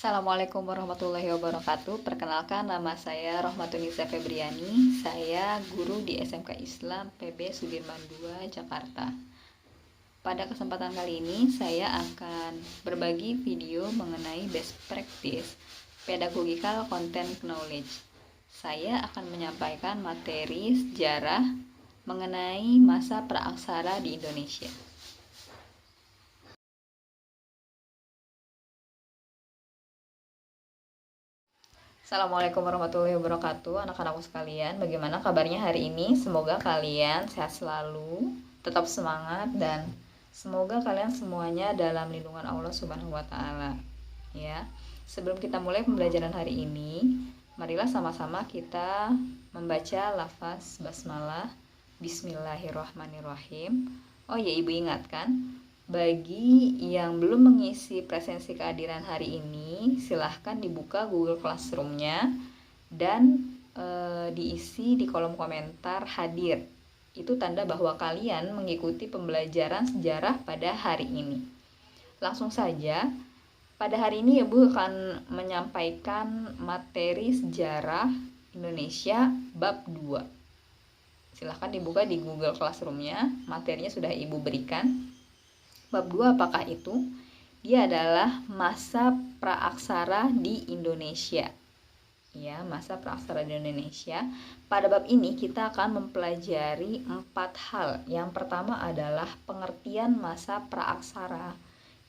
Assalamualaikum warahmatullahi wabarakatuh. Perkenalkan, nama saya Rohmatunisa Febriani. Saya guru di SMK Islam PB Sudirman II, Jakarta. Pada kesempatan kali ini, saya akan berbagi video mengenai best practice pedagogical content knowledge. Saya akan menyampaikan materi sejarah mengenai masa praaksara di Indonesia. Assalamualaikum warahmatullahi wabarakatuh, anak-anakku sekalian. Bagaimana kabarnya hari ini? Semoga kalian sehat selalu, tetap semangat, dan semoga kalian semuanya dalam lindungan Allah Subhanahu wa Ta'ala. Ya, sebelum kita mulai pembelajaran hari ini, marilah sama-sama kita membaca lafaz basmalah. Bismillahirrahmanirrahim. Oh ya, Ibu ingatkan, bagi yang belum mengisi presensi kehadiran hari ini, silahkan dibuka Google Classroom-nya dan diisi di kolom komentar hadir. Itu tanda bahwa kalian mengikuti pembelajaran sejarah pada hari ini. Langsung saja, pada hari ini Ibu akan menyampaikan materi sejarah Indonesia bab 2. Silahkan dibuka di Google Classroom-nya, materinya sudah Ibu berikan. Bab 2 apakah itu? Dia adalah masa praaksara di Indonesia. Ya, masa praaksara di Indonesia. Pada bab ini kita akan mempelajari 4 hal. Yang pertama adalah pengertian masa praaksara.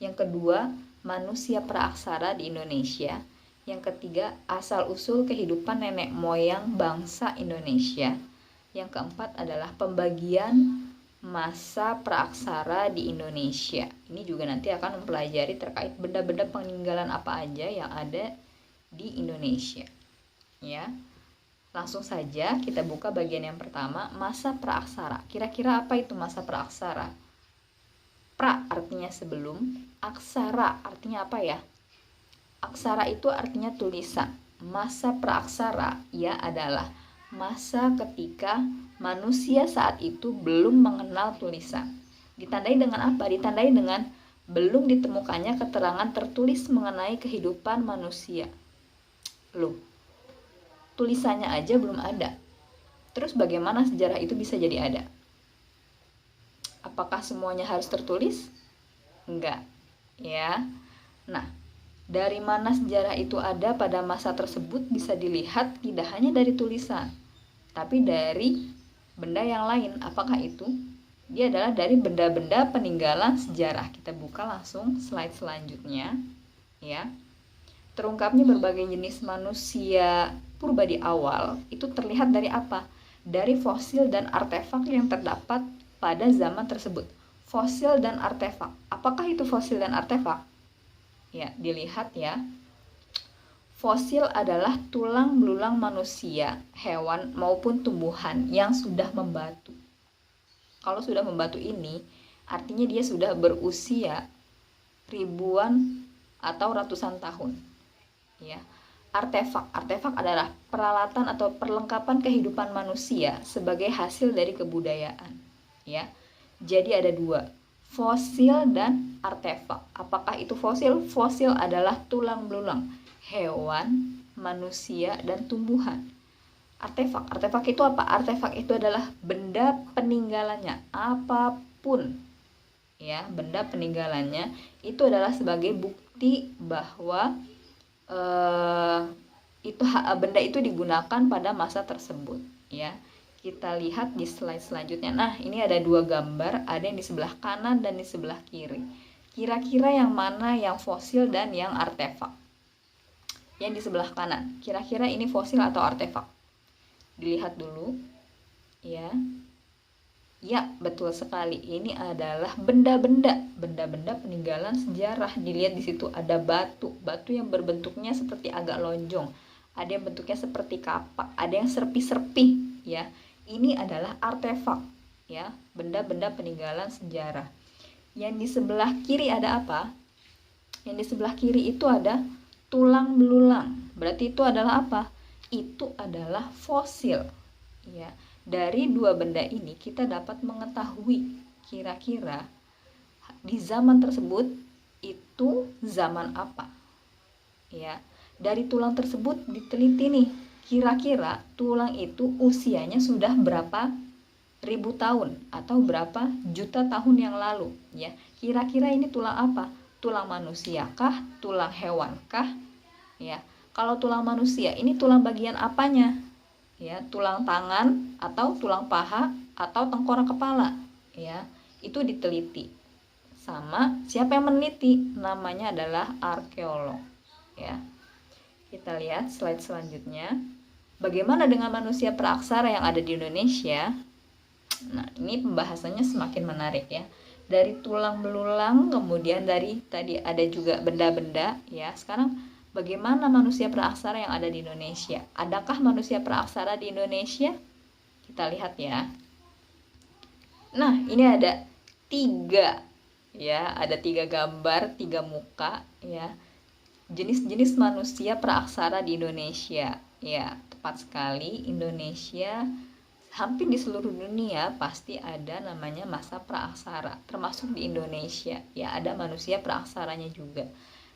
Yang kedua, manusia praaksara di Indonesia. Yang ketiga, asal-usul kehidupan nenek moyang bangsa Indonesia. Yang keempat adalah pembagian masa praaksara di Indonesia. Ini juga nanti akan mempelajari terkait benda-benda peninggalan apa aja yang ada di Indonesia. Ya. Langsung saja kita buka bagian yang pertama, masa praaksara. Kira-kira apa itu masa praaksara? Pra artinya sebelum, aksara artinya apa ya? Aksara itu artinya tulisan. Masa praaksara ya adalah masa ketika manusia saat itu belum mengenal tulisan. Ditandai dengan apa? Ditandai dengan belum ditemukannya keterangan tertulis mengenai kehidupan manusia. Loh, tulisannya aja belum ada. Terus bagaimana sejarah itu bisa jadi ada? Apakah semuanya harus tertulis? Enggak, ya. Nah, dari mana sejarah itu ada pada masa tersebut bisa dilihat tidak hanya dari tulisan, tapi dari benda yang lain. Apakah itu? Dia adalah dari benda-benda peninggalan sejarah. Kita buka langsung slide selanjutnya, ya. Terungkapnya berbagai jenis manusia purba di awal itu terlihat dari apa? Dari fosil dan artefak yang terdapat pada zaman tersebut. Fosil dan artefak. Apakah itu fosil dan artefak? Ya, dilihat ya. Fosil adalah tulang belulang manusia, hewan maupun tumbuhan yang sudah membatu. Kalau sudah membatu ini, artinya dia sudah berusia ribuan atau ratusan tahun. Ya. Artefak adalah peralatan atau perlengkapan kehidupan manusia sebagai hasil dari kebudayaan. Ya. Jadi ada dua, fosil dan artefak. Apakah itu fosil? Fosil adalah tulang belulang hewan, manusia, dan tumbuhan. Artefak itu apa? Artefak itu adalah benda peninggalannya, apapun. Ya, benda peninggalannya itu adalah sebagai bukti bahwa benda itu digunakan pada masa tersebut. Ya, kita lihat di slide selanjutnya. Nah, ini ada dua gambar, ada yang di sebelah kanan dan di sebelah kiri. Kira-kira yang mana yang fosil dan yang artefak? Yang di sebelah kanan, kira-kira ini fosil atau artefak? Dilihat dulu, ya. Ya, betul sekali. Ini adalah benda-benda peninggalan sejarah. Dilihat di situ ada batu yang berbentuknya seperti agak lonjong. Ada yang bentuknya seperti kapak, ada yang serpi-serpi, ya. Ini adalah artefak, ya, benda-benda peninggalan sejarah. Yang di sebelah kiri ada apa? Yang di sebelah kiri itu ada tulang belulang. Berarti itu adalah apa? Itu adalah fosil. Ya, dari dua benda ini kita dapat mengetahui kira-kira di zaman tersebut itu zaman apa. ya. Dari tulang tersebut diteliti nih, kira-kira tulang itu usianya sudah berapa ribu tahun atau berapa juta tahun yang lalu, ya. Kira-kira ini tulang apa? Tulang manusia kah? Tulang hewan kah? Ya. Kalau tulang manusia, ini tulang bagian apanya? Ya, tulang tangan atau tulang paha atau tengkorak kepala, ya. Itu diteliti. Sama siapa yang meneliti? Namanya adalah arkeolog, ya. Kita lihat slide selanjutnya. Bagaimana dengan manusia praaksara yang ada di Indonesia? Nah, ini pembahasannya semakin menarik, ya. Dari tulang belulang, kemudian dari tadi ada juga benda-benda, ya. Sekarang bagaimana manusia praaksara yang ada di Indonesia? Adakah manusia praaksara di Indonesia? Kita lihat, ya. Nah, ini ada 3, ya. Ada 3 gambar, 3 muka, ya. Jenis-jenis manusia praaksara di Indonesia. Ya, tepat sekali, Indonesia hampir di seluruh dunia pasti ada namanya masa praaksara, termasuk di Indonesia. Ya, ada manusia praaksaranya juga.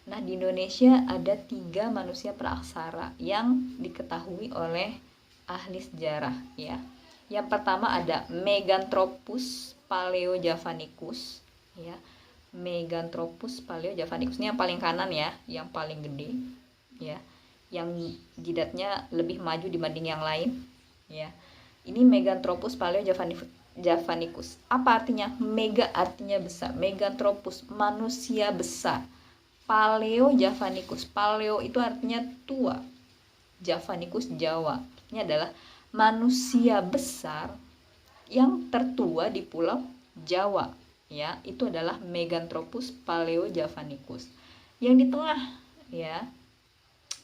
Nah, di Indonesia ada 3 manusia praaksara yang diketahui oleh ahli sejarah, ya. Yang pertama ada Meganthropus paleojavanicus, ya. Meganthropus paleojavanicus ini yang paling kanan, ya, yang paling gede, ya, yang jidatnya lebih maju dibanding yang lain, ya. Ini Meganthropus paleojavanicus. Apa artinya? Mega artinya besar, Meganthropus manusia besar, Paleojavanicus, paleo itu artinya tua, Javanicus Jawa. Ini adalah manusia besar yang tertua di Pulau Jawa, ya. Itu adalah Meganthropus paleojavanicus. Yang di tengah, ya,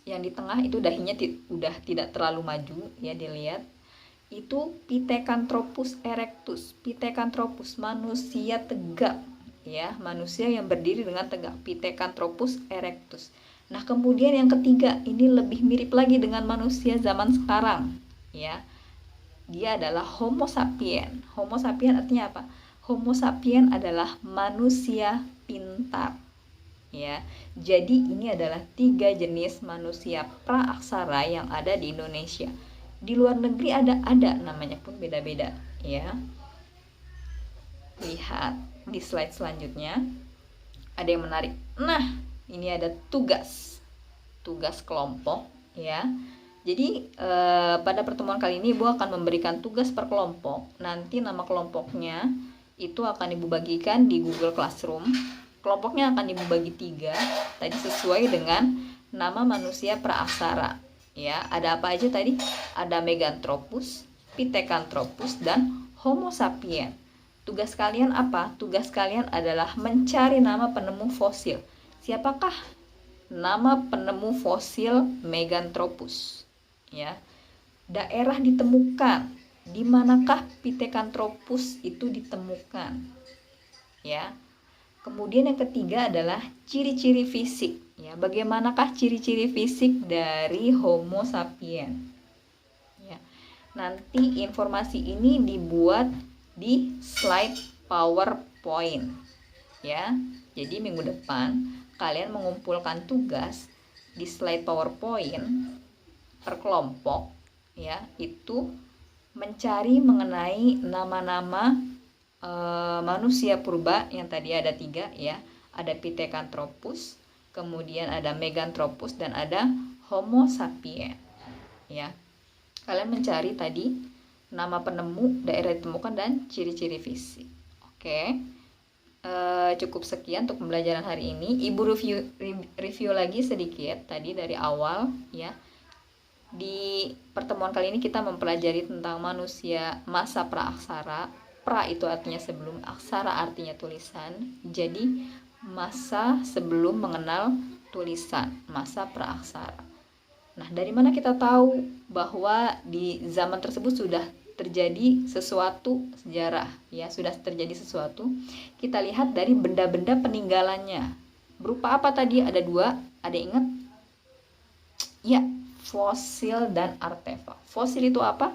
yang di tengah itu dahinya udah tidak terlalu maju, ya, dilihat. Itu Pithecanthropus erectus. Pithecanthropus manusia tegak, ya, manusia yang berdiri dengan tegak, Pithecanthropus erectus. Nah, kemudian yang ketiga, ini lebih mirip lagi dengan manusia zaman sekarang, ya. Dia adalah Homo sapien. Homo sapien artinya apa? Homo sapien adalah manusia pintar, ya. Jadi ini adalah 3 jenis manusia praaksara yang ada di Indonesia. Di luar negeri ada namanya pun beda-beda, ya. Lihat di slide selanjutnya, ada yang menarik. Nah, ini ada tugas kelompok, ya. Jadi pada pertemuan kali ini Ibu akan memberikan tugas per kelompok. Nanti nama kelompoknya itu akan Ibu bagikan di Google Classroom. Kelompoknya akan Ibu bagi 3, tadi sesuai dengan nama manusia praaksara, ya. Ada apa aja tadi? Ada Meganthropus, Pithecanthropus, dan Homo sapien. Tugas kalian apa? Tugas kalian adalah mencari nama penemu fosil. Siapakah nama penemu fosil Meganthropus, ya? Daerah ditemukan, di manakah Pithecanthropus itu ditemukan, ya. Kemudian yang ketiga adalah ciri-ciri fisik, ya. Bagaimanakah ciri-ciri fisik dari Homo sapien, ya. Nanti informasi ini dibuat di slide PowerPoint, ya. Jadi minggu depan kalian mengumpulkan tugas di slide PowerPoint per kelompok, ya. Itu mencari mengenai nama-nama manusia purba yang tadi ada 3, ya. Ada Pithecanthropus, kemudian ada Meganthropus, dan ada Homo sapien, ya. Kalian mencari tadi nama penemu, daerah ditemukan, dan ciri-ciri fisik. Oke. Cukup sekian untuk pembelajaran hari ini. Ibu review lagi sedikit tadi dari awal, ya. Di pertemuan kali ini kita mempelajari tentang manusia masa praaksara. Pra itu artinya sebelum, aksara artinya tulisan. Jadi masa sebelum mengenal tulisan, masa praaksara. Nah, dari mana kita tahu bahwa di zaman tersebut sudah terjadi sesuatu sejarah, ya, sudah terjadi sesuatu? Kita lihat dari benda-benda peninggalannya. Berupa apa tadi? Ada 2, ada ingat? Ya, fosil dan artefak. Fosil itu apa?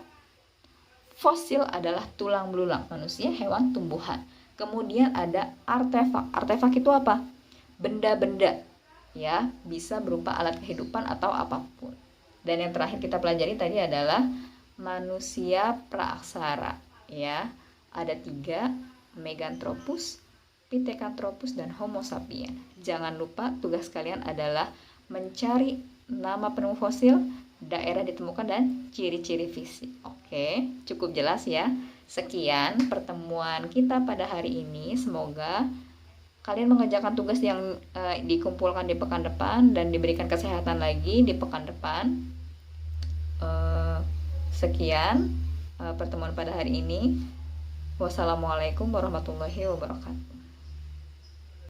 Fosil adalah tulang belulang manusia, hewan, tumbuhan. Kemudian ada artefak. Artefak itu apa? Benda-benda, ya, bisa berupa alat kehidupan atau apapun. Dan yang terakhir kita pelajari tadi adalah manusia praaksara, ya. Ada 3, Meganthropus, Pithecanthropus, dan Homo sapiens. Jangan lupa tugas kalian adalah mencari nama penemu fosil, daerah ditemukan, dan ciri-ciri fisik. Oke, cukup jelas ya. Sekian pertemuan kita pada hari ini. Semoga kalian mengerjakan tugas yang dikumpulkan di pekan depan dan diberikan kesehatan lagi di pekan depan. Sekian pertemuan pada hari ini. Wassalamualaikum warahmatullahi wabarakatuh.